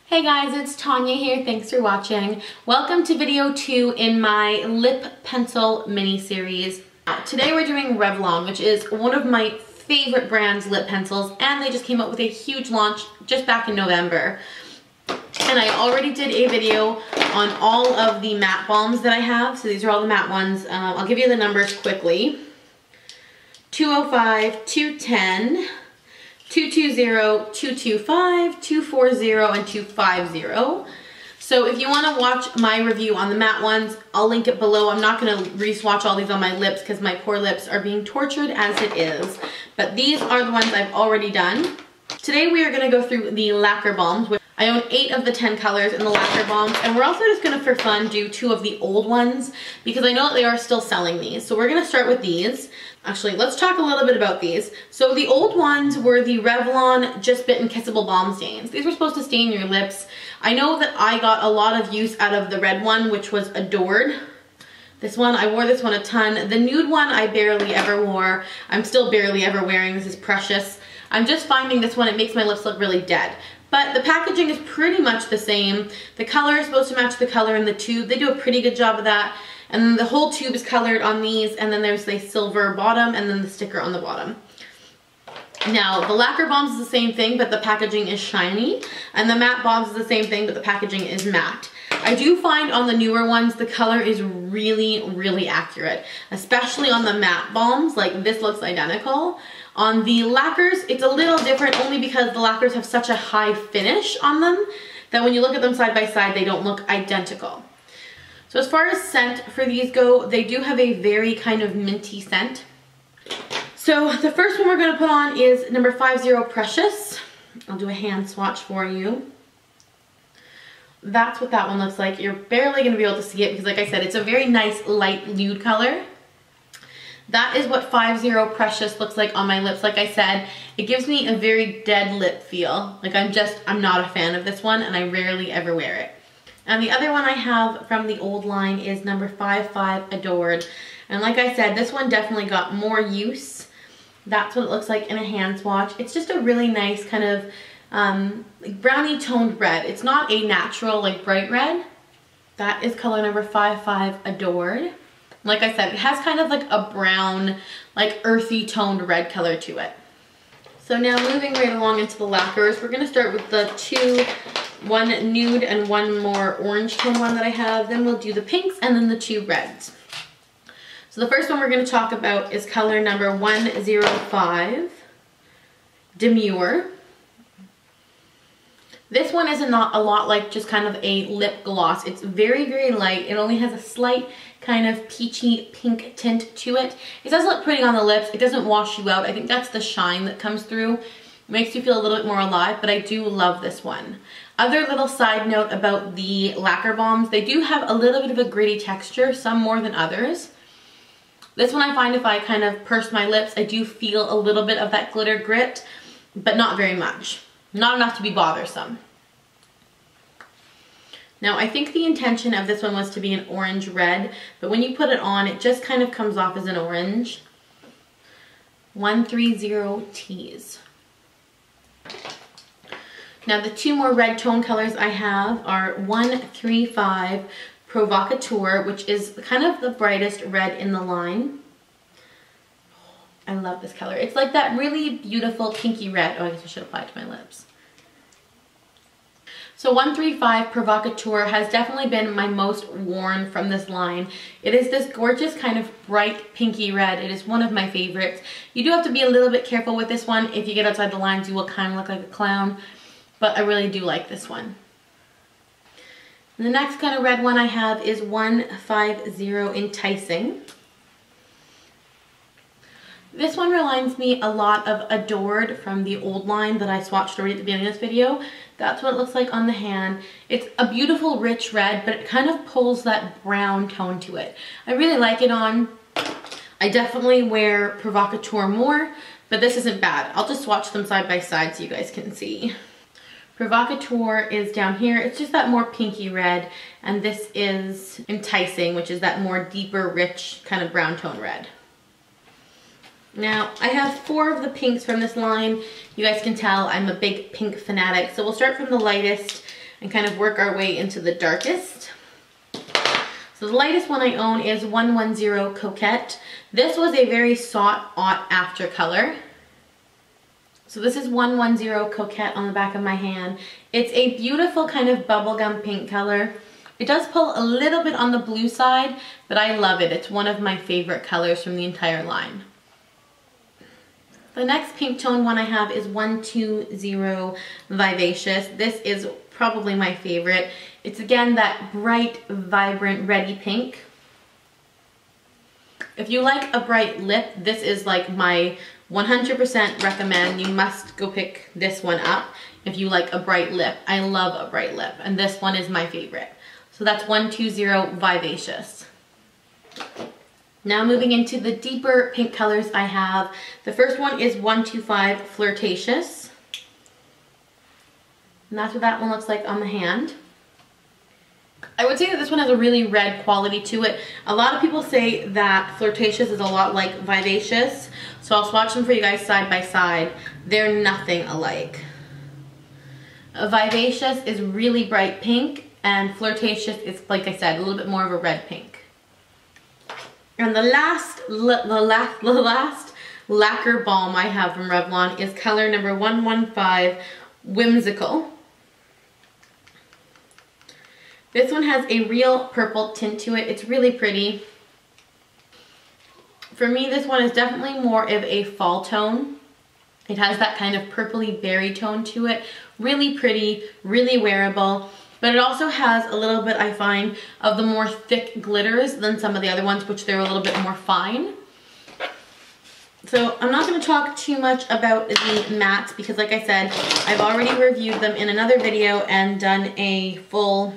Hey guys, it's Tanya here. Thanks for watching. Welcome to video 2 in my lip pencil mini series. Today we're doing Revlon, which is one of my favorite brands lip pencils, and they just came out with a huge launch just back in November. And I already did a video on all of the matte balms that I have. So these are all the matte ones. I'll give you the numbers quickly. 205, 210, 220, 225, 240, and 250. So if you want to watch my review on the matte ones, I'll link it below. I'm not going to re-swatch all these on my lips because my poor lips are being tortured as it is. But these are the ones I've already done. Today we are going to go through the lacquer balms. I own 8 of the 10 colors in the lacquer balms, and we're also just going to, for fun, do 2 of the old ones because I know that they are still selling these. So we're going to start with these. Actually, let's talk a little bit about these. So the old ones were the Revlon Just Bitten Kissable Balm Stains. These were supposed to stain your lips. I know that I got a lot of use out of the red one, which was Adored. This one, I wore this one a ton. The nude one I barely ever wore. I'm still barely ever wearing. This is Precious. I'm just finding this one, it makes my lips look really dead. But the packaging is pretty much the same. The color is supposed to match the color in the tube. They do a pretty good job of that. And then the whole tube is colored on these, and then there's the silver bottom and then the sticker on the bottom. Now, the lacquer balms is the same thing, but the packaging is shiny. And the matte balms is the same thing, but the packaging is matte. I do find on the newer ones, the color is really, really accurate. Especially on the matte balms, like this looks identical. On the lacquers, it's a little different only because the lacquers have such a high finish on them that when you look at them side by side, they don't look identical. So as far as scent for these go, they do have a very kind of minty scent. So the first one we're going to put on is number 50 Precious. I'll do a hand swatch for you. That's what that one looks like. You're barely going to be able to see it because like I said, it's a very nice light nude color. That is what 50 Precious looks like on my lips. Like I said, it gives me a very dead lip feel. Like I'm not a fan of this one and I rarely ever wear it. And the other one I have from the old line is number 55 Adored. And like I said, this one definitely got more use. That's what it looks like in a hand swatch. It's just a really nice kind of like brownie toned red. It's not a natural like bright red. That is color number 55 Adored. Like I said, it has kind of like a brown, like earthy toned red color to it. So now moving right along into the lacquers, we're gonna start with the 2, one nude and one more orange tone one that I have. Then we'll do the pinks and then the 2 reds. So the first one we're gonna talk about is color number 105, Demure. This one is not a lot like just kind of a lip gloss. It's very, very light. It only has a slight kind of peachy pink tint to it. It does look pretty on the lips. It doesn't wash you out. I think that's the shine that comes through. It makes you feel a little bit more alive, but I do love this one. Other little side note about the lacquer balms, they do have a little bit of a gritty texture, some more than others. This one I find if I kind of purse my lips, I do feel a little bit of that glitter grit, but not very much. Not enough to be bothersome. Now I think the intention of this one was to be an orange red, but when you put it on, it just kind of comes off as an orange. 130 Tease. Now the 2 more red tone colors I have are 135 Provocateur, which is kind of the brightest red in the line. I love this color. It's like that really beautiful pinky red. Oh, I guess I should apply it to my lips. So 135 Provocateur has definitely been my most worn from this line. It is this gorgeous kind of bright pinky red. It is one of my favorites. You do have to be a little bit careful with this one. If you get outside the lines, you will kind of look like a clown. But I really do like this one. And the next kind of red one I have is 150 Enticing. This one reminds me a lot of Adored from the old line that I swatched already at the beginning of this video. That's what it looks like on the hand. It's a beautiful rich red, but it kind of pulls that brown tone to it. I really like it on. I definitely wear Provocateur more, but this isn't bad. I'll just swatch them side by side so you guys can see. Provocateur is down here. It's just that more pinky red, and this is Enticing, which is that more deeper, rich kind of brown tone red. Now, I have 4 of the pinks from this line. You guys can tell I'm a big pink fanatic. So we'll start from the lightest. and kind of work our way into the darkest. So the lightest one I own is 110 Coquette. This was a very sought after color. So this is 110 Coquette on the back of my hand. It's a beautiful kind of bubblegum pink color. It does pull a little bit on the blue side, but I love it. It's one of my favorite colors from the entire line. The next pink tone one I have is 120 Vivacious. This is probably my favorite. It's again that bright, vibrant, reddy pink. If you like a bright lip, this is like my 100% recommend. You must go pick this one up if you like a bright lip. I love a bright lip, and this one is my favorite. So that's 120 Vivacious. Now moving into the deeper pink colors I have. The first one is 125 Flirtatious. And that's what that one looks like on the hand. I would say that this one has a really red quality to it. A lot of people say that Flirtatious is a lot like Vivacious. So I'll swatch them for you guys side by side. They're nothing alike. Vivacious is really bright pink, and Flirtatious is, like I said, a little bit more of a red pink. And the last lacquer balm I have from Revlon is color number 115 Whimsical. This one has a real purple tint to it. It's really pretty. For me, this one is definitely more of a fall tone. It has that kind of purpley berry tone to it. Really pretty, really wearable. But it also has a little bit, I find, of the more thick glitters than some of the other ones, which they're a little bit more fine. So I'm not going to talk too much about the mattes because, like I said, I've already reviewed them in another video and done a full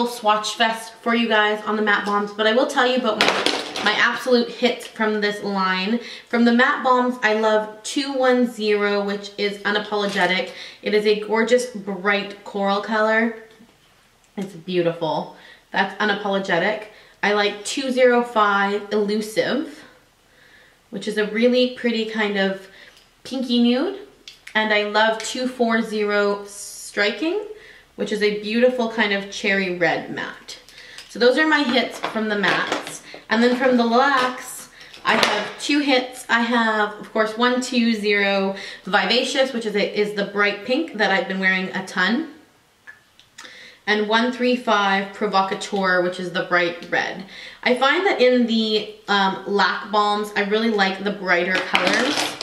swatch fest for you guys on the matte bombs. But I will tell you about my absolute hits from this line. From the matte bombs, I love 210, which is Unapologetic. It is a gorgeous bright coral color. It's beautiful. That's Unapologetic. I like 205 Elusive, which is a really pretty kind of pinky nude. And I love 240 Striking, which is a beautiful kind of cherry red matte. So those are my hits from the mattes. And then from the lilacs, I have two hits. I have, of course, 120 Vivacious, which is the bright pink that I've been wearing a ton. And 135 Provocateur, which is the bright red. I find that in the lac balms, I really like the brighter colors.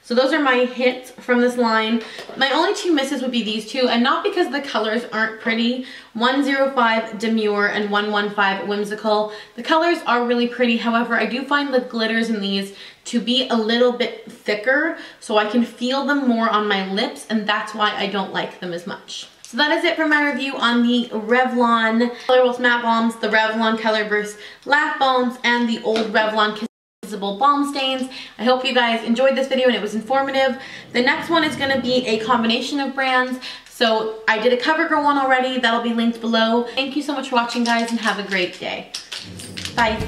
So those are my hits from this line. My only two misses would be these two, and not because the colors aren't pretty. 105 Demure and 115 Whimsical. The colors are really pretty, however, I do find the glitters in these to be a little bit thicker, so I can feel them more on my lips, and that's why I don't like them as much. So that is it for my review on the Revlon Colorless Matte Balms, the Revlon Colorburst Lac Balms, and the old Revlon balm stains. I hope you guys enjoyed this video and it was informative. The next one is going to be a combination of brands. So I did a CoverGirl one already. That'll be linked below. Thank you so much for watching, guys, and have a great day. Bye.